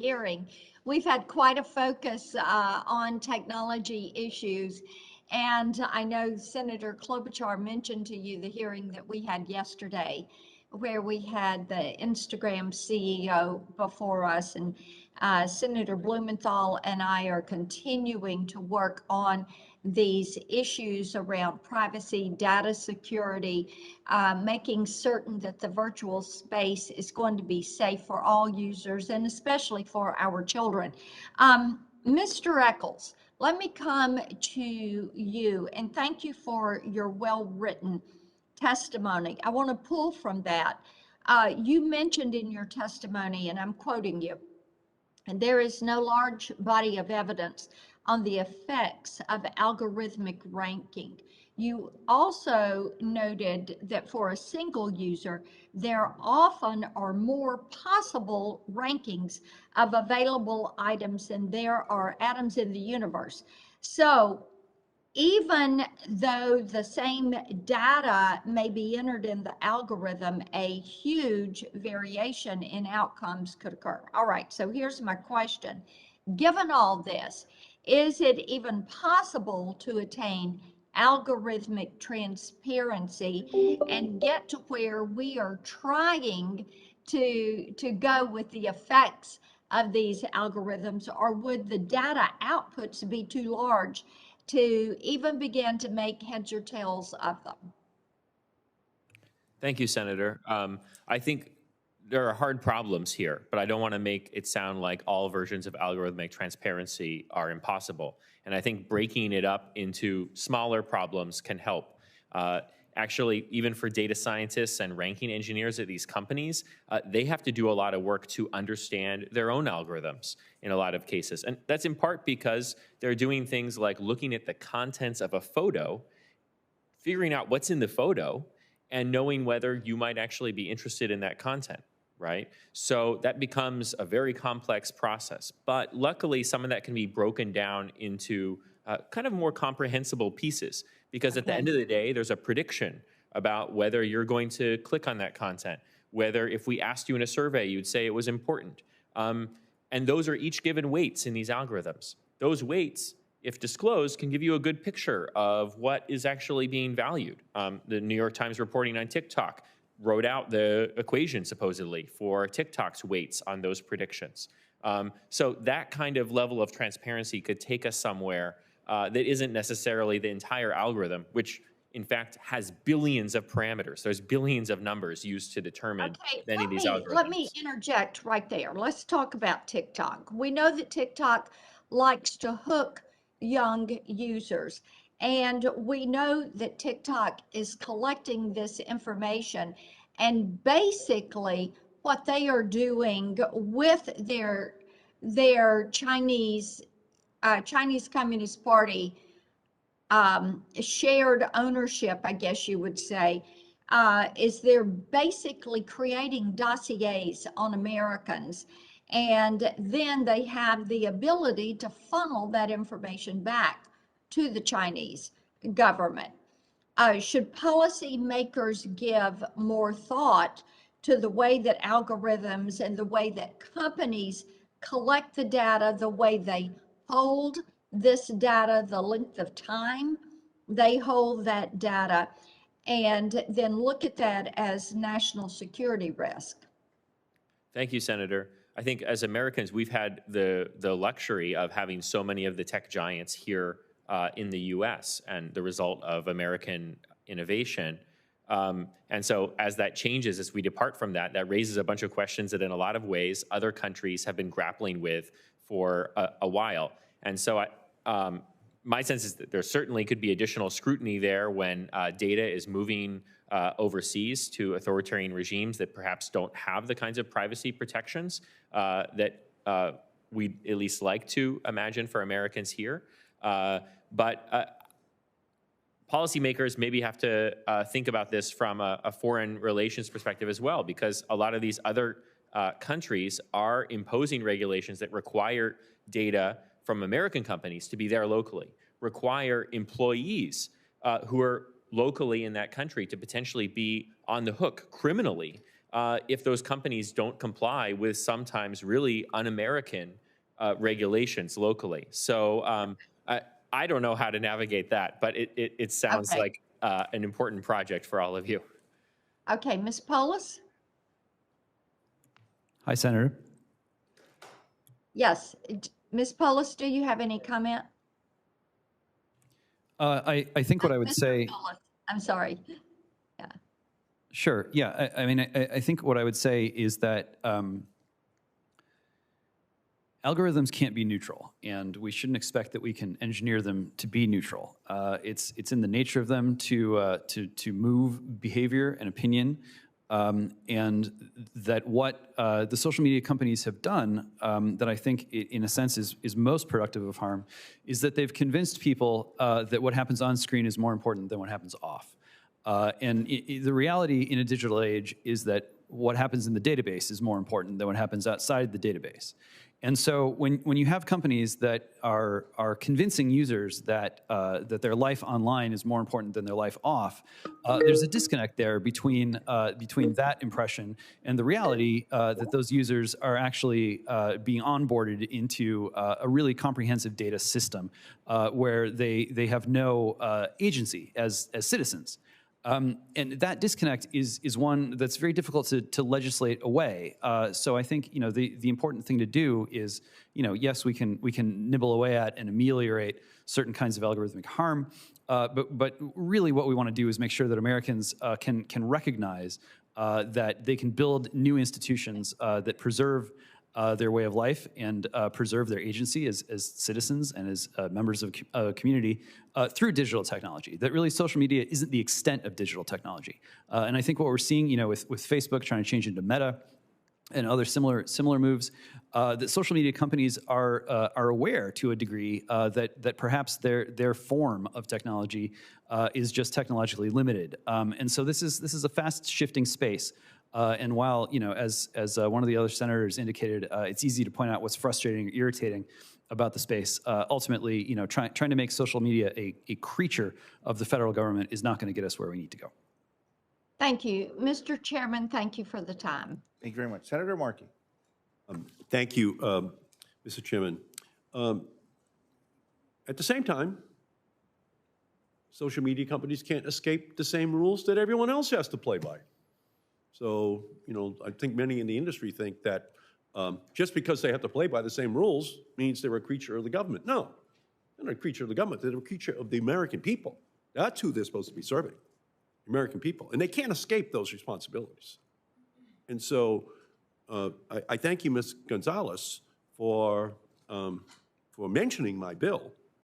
hearing. We've had quite a focus on technology issues. And I know Senator Klobuchar mentioned to you the hearing that we had yesterday, where we had the Instagram CEO before us. And Senator Blumenthal and I are continuing to work on these issues around privacy, data security, making certain that the virtual space is going to be safe for all users and especially for our children. Mr. Eccles, let me come to you and thank you for your well-written testimony. I want to pull from that. You mentioned in your testimony, and I'm quoting you, and there is no large body of evidence on the effects of algorithmic ranking. You also noted that for a single user, there often are more possible rankings of available items than there are atoms in the universe. So even though the same data may be entered in the algorithm, a huge variation in outcomes could occur. All right, so here's my question. Given all this, is it even possible to attain algorithmic transparency and get to where we are trying to go with the effects of these algorithms, or would the data outputs be too large to even begin to make heads or tails of them? Thank you, Senator. I think there are hard problems here, but I don't want to make it sound like all versions of algorithmic transparency are impossible. And I think breaking it up into smaller problems can help. Actually, even for data scientists and ranking engineers at these companies, they have to do a lot of work to understand their own algorithms in a lot of cases. And that's in part because they're doing things like looking at the contents of a photo, figuring out what's in the photo, and knowing whether you might actually be interested in that content, right? So that becomes a very complex process. But luckily, some of that can be broken down into kind of more comprehensible pieces, because at the end of the day, there's a prediction about whether you're going to click on that content, whether if we asked you in a survey, you'd say it was important. And those are each given weights in these algorithms. Those weights, if disclosed, can give you a good picture of what is actually being valued. The New York Times reporting on TikTok wrote out the equation, supposedly, for TikTok's weights on those predictions. So that kind of level of transparency could take us somewhere that isn't necessarily the entire algorithm, which in fact has billions of parameters. There's billions of numbers used to determine many of these algorithms. Let me interject right there. Let's talk about TikTok. We know that TikTok likes to hook young users, and we know that TikTok is collecting this information, and basically what they are doing with their Chinese Communist Party shared ownership, I guess you would say, is they're basically creating dossiers on Americans, and then they have the ability to funnel that information back to the Chinese government. Should policymakers give more thought to the way that algorithms and the way that companies collect the data, the way they hold this data, the length of time they hold that data, and then look at that as national security risk? Thank you, Senator. I think as Americans, we've had the luxury of having so many of the tech giants here in the US and the result of American innovation. And so as that changes, as we depart from that, that raises a bunch of questions that in a lot of ways other countries have been grappling with for a while. And so my sense is that there certainly could be additional scrutiny there when data is moving overseas to authoritarian regimes that perhaps don't have the kinds of privacy protections that we'd at least like to imagine for Americans here. But policymakers maybe have to think about this from a foreign relations perspective as well, because a lot of these other countries are imposing regulations that require data from American companies to be there locally, require employees who are locally in that country to potentially be on the hook criminally if those companies don't comply with sometimes really un-American regulations locally. So I don't know how to navigate that, but it sounds Okay. like an important project for all of you. Okay, Ms. Polis? Hi, Senator. Yes. Ms. Polis, do you have any comment? I think what I would Mr. say, Polis, I'm sorry. Yeah. sure, yeah, I mean, I think what I would say is that algorithms can't be neutral, and we shouldn't expect that we can engineer them to be neutral. It's in the nature of them to move behavior and opinion, and that what the social media companies have done that I think in a sense is most productive of harm is that they've convinced people that what happens on screen is more important than what happens off. And the reality in a digital age is that what happens in the database is more important than what happens outside the database. And so when you have companies that are convincing users that that their life online is more important than their life off, there's a disconnect there between that impression and the reality that those users are actually being onboarded into a really comprehensive data system where they have no agency as citizens. And that disconnect is one that's very difficult to legislate away. So I think the important thing to do is yes, we can nibble away at and ameliorate certain kinds of algorithmic harm, but really what we want to do is make sure that Americans can recognize that they can build new institutions that preserve their way of life and preserve their agency as citizens and as members of a community through digital technology. That really social media isn't the extent of digital technology. And I think what we're seeing, with Facebook trying to change into Meta and other similar moves, that social media companies are aware to a degree that perhaps their form of technology is just technologically limited. And so this is a fast shifting space. And while, as one of the other senators indicated, it's easy to point out what's frustrating or irritating about the space, ultimately, trying to make social media a creature of the federal government is not going to get us where we need to go. Thank you. Mr. Chairman, thank you for the time. Thank you very much. Senator Markey. Thank you, Mr. Chairman. At the same time, social media companies can't escape the same rules that everyone else has to play by. So, I think many in the industry think that just because they have to play by the same rules means they're a creature of the government. No, they're not a creature of the government. They're a creature of the American people. That's who they're supposed to be serving, the American people. And they can't escape those responsibilities. And so I thank you, Ms. Gonzalez, for mentioning my bill.